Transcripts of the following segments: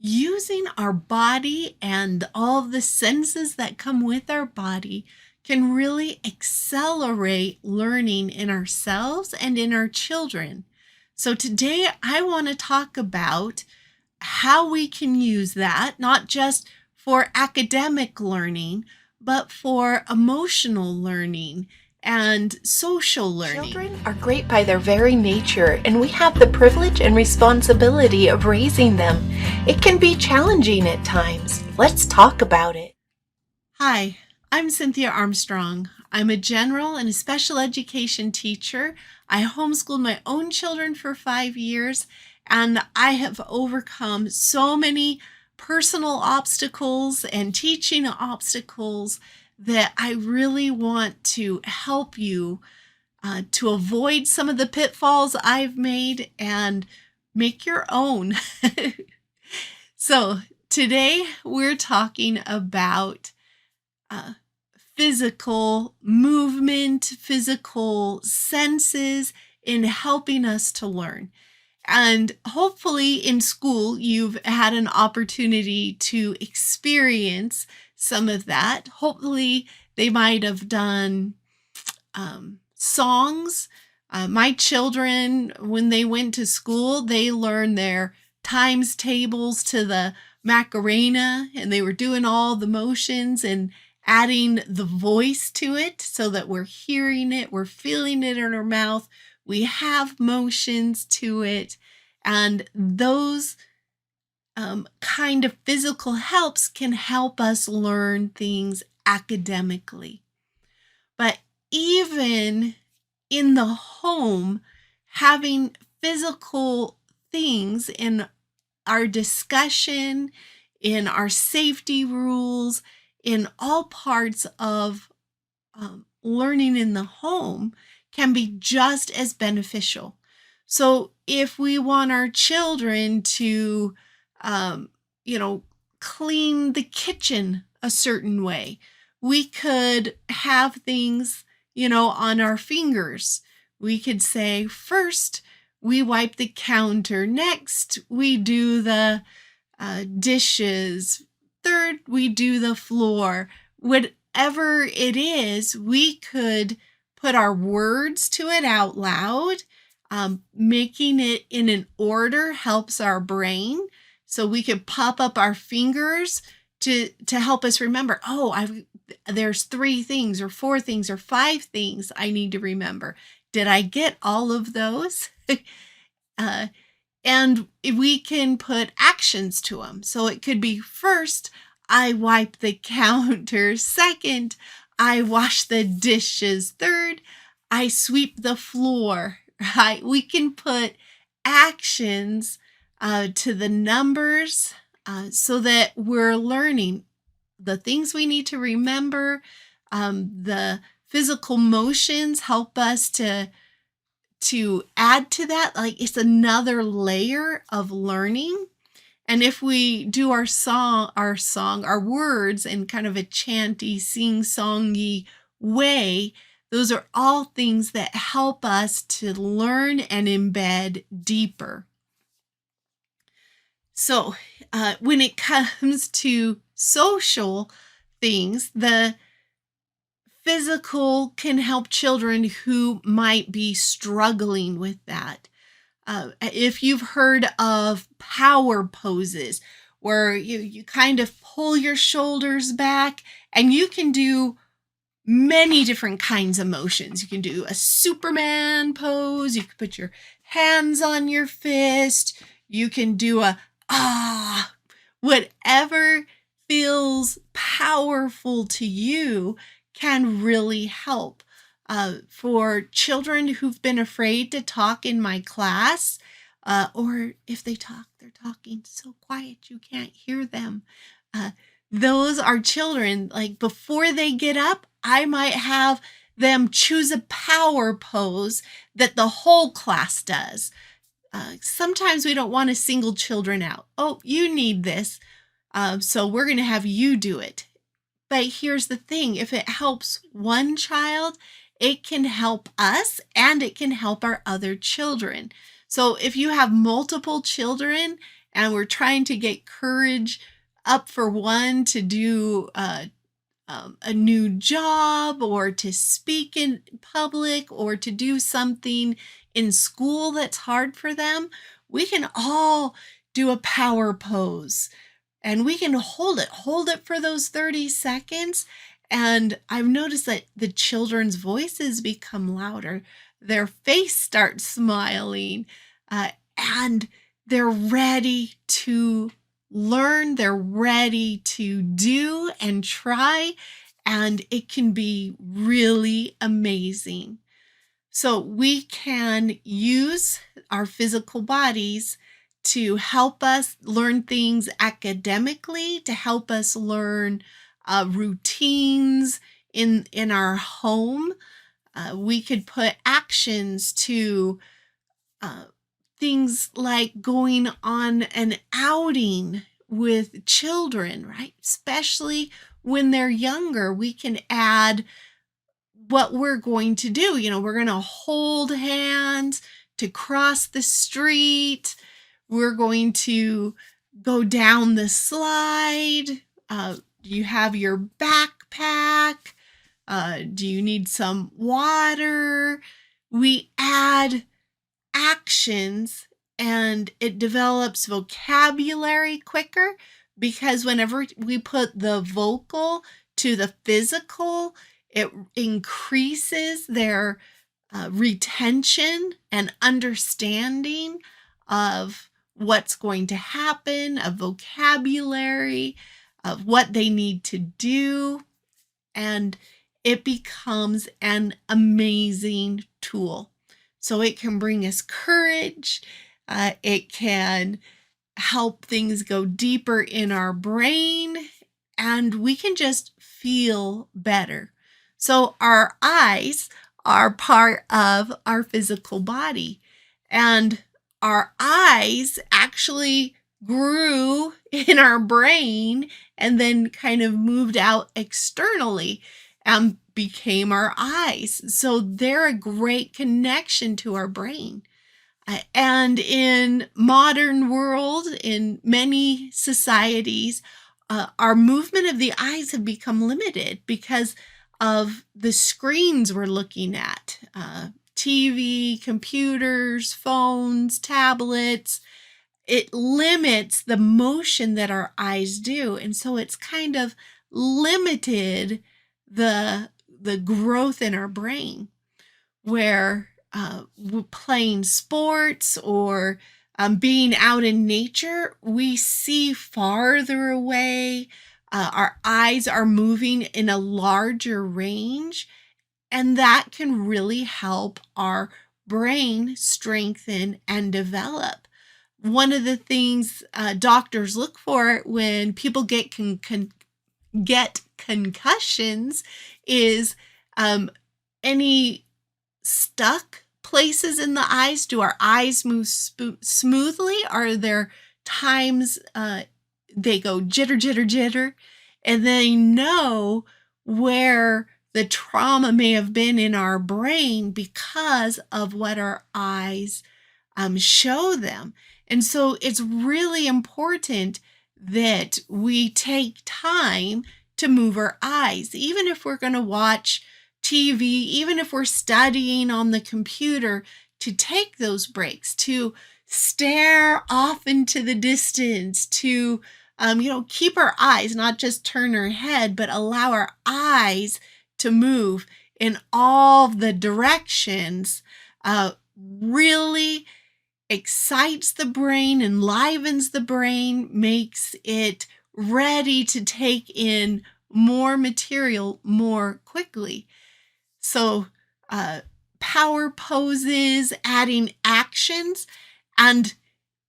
Using our body and all of the senses that come with our body can really accelerate learning in ourselves and in our children. So, today I want to talk about how we can use that, not just for academic learning, but for emotional learning and social learning. Children are great by their very nature, and we have the privilege and responsibility of raising them. It can be challenging at times. Let's talk about it. Hi, I'm Cynthia Armstrong. I'm a general and a special education teacher. I homeschooled my own children for 5 years, and I have overcome so many personal obstacles and teaching obstacles that I really want to help you to avoid some of the pitfalls I've made and make your own. So, today we're talking about uh, physical movement, physical senses in helping us to learn. And hopefully, in school, you've had an opportunity to experience some of that. Hopefully, they might have done songs. My children, when they went to school, they learned their times tables to the Macarena, and they were doing all the motions and adding the voice to it so that we're hearing it, we're feeling it in our mouth, we have motions to it, and those kind of physical helps can help us learn things academically. But even in the home, having physical things in our discussion, in our safety rules, in all parts of learning in the home can be just as beneficial. So if we want our children to, clean the kitchen a certain way, we could have things, on our fingers. We could say, first, we wipe the counter. Next, we do the dishes. Third, we do the floor. Whatever it is, we could put our words to it out loud. Making it in an order helps our brain. So we could pop up our fingers to help us remember, there's 3 things or 4 things or 5 things I need to remember. Did I get all of those? And we can put actions to them. So it could be, first, I wipe the counter. Second, I wash the dishes. Third, I sweep the floor. Right? We can put actions to the numbers so that we're learning the things we need to remember. The physical motions help us to add to that. Like, it's another layer of learning. And if we do our words in kind of a chanty, sing-songy way, those are all things that help us to learn and embed deeper. So when it comes to social things, the physical can help children who might be struggling with that. If you've heard of power poses, where you kind of pull your shoulders back, and you can do many different kinds of motions. You can do a Superman pose. You can put your hands on your fist. You can do whatever feels powerful to you can really help. For children who've been afraid to talk in my class, or if they talk, they're talking so quiet you can't hear them. Those are children, like, before they get up, I might have them choose a power pose that the whole class does. Sometimes we don't want to single children out. Oh, you need this, so we're going to have you do it. But here's the thing, if it helps one child, it can help us and it can help our other children. So if you have multiple children and we're trying to get courage up for one to do a new job or to speak in public or to do something in school that's hard for them, we can all do a power pose and we can hold it for those 30 seconds. And I've noticed that the children's voices become louder, their face starts smiling, uh, and they're ready to learn, they're ready to do and try, and it can be really amazing. So we can use our physical bodies to help us learn things academically, to help us learn routines in our home. We could put actions to uh, things like going on an outing with children, right? Especially when they're younger, we can add what we're going to do. We're going to hold hands to cross the street. We're going to go down the slide. You have your backpack. Do you need some water? We add actions and it develops vocabulary quicker because whenever we put the vocal to the physical, it increases their retention and understanding of what's going to happen, of vocabulary, of what they need to do, and it becomes an amazing tool. So it can bring us courage. It can help things go deeper in our brain, and we can just feel better. So our eyes are part of our physical body, and our eyes actually grew in our brain and then kind of moved out externally and became our eyes. So they're a great connection to our brain. And in modern world, in many societies, our movement of the eyes have become limited because of the screens we're looking at. TV, computers, phones, tablets. It limits the motion that our eyes do. And so it's kind of limited the growth in our brain, where playing sports or being out in nature, we see farther away. Our eyes are moving in a larger range, and that can really help our brain strengthen and develop. One of the things doctors look for when people get concussions is any stuck places in the eyes. Do our eyes move smoothly? Are there times they go jitter, jitter, jitter? And they know where the trauma may have been in our brain because of what our eyes show them. And so it's really important that we take time to move our eyes, even if we're going to watch TV, even if we're studying on the computer, to take those breaks, to stare off into the distance, to keep our eyes, not just turn our head, but allow our eyes to move in all the directions, really excites the brain, enlivens the brain, makes it ready to take in more material more quickly. So power poses, adding actions. And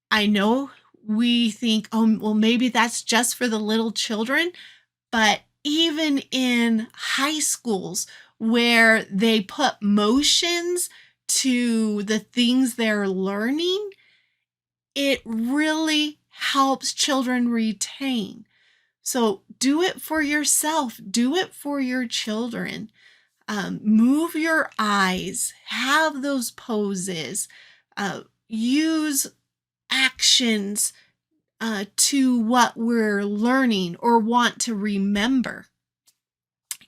I know we think, oh, well, maybe that's just for the little children. But even in high schools where they put motions to the things they're learning, it really helps children retain. So do it for yourself. Do it for your children. Move your eyes. Have those poses. Use actions. to what we're learning or want to remember.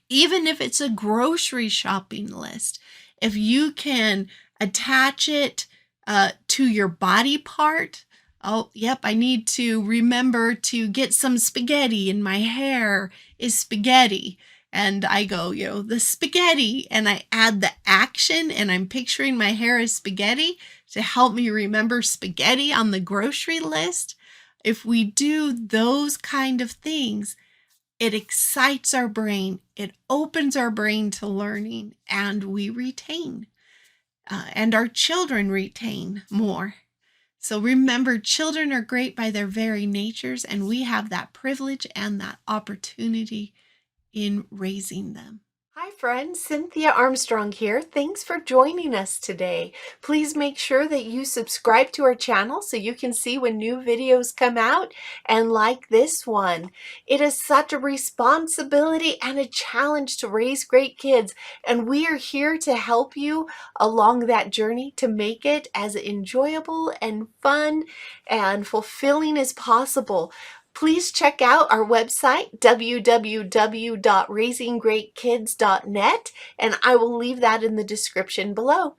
Even if it's a grocery shopping list, if you can attach it to your body part. Oh, yep, I need to remember to get some spaghetti, and my hair is spaghetti. And I go, the spaghetti, and I add the action, and I'm picturing my hair as spaghetti to help me remember spaghetti on the grocery list. If we do those kind of things, it excites our brain, it opens our brain to learning, and we retain. And our children retain more. So remember, children are great by their very natures, and we have that privilege and that opportunity in raising them. Hi friends, Cynthia Armstrong here. Thanks for joining us today. Please make sure that you subscribe to our channel so you can see when new videos come out, and like this one. It is such a responsibility and a challenge to raise great kids, and we are here to help you along that journey to make it as enjoyable and fun and fulfilling as possible. Please check out our website, www.raisinggreatkids.net, and I will leave that in the description below.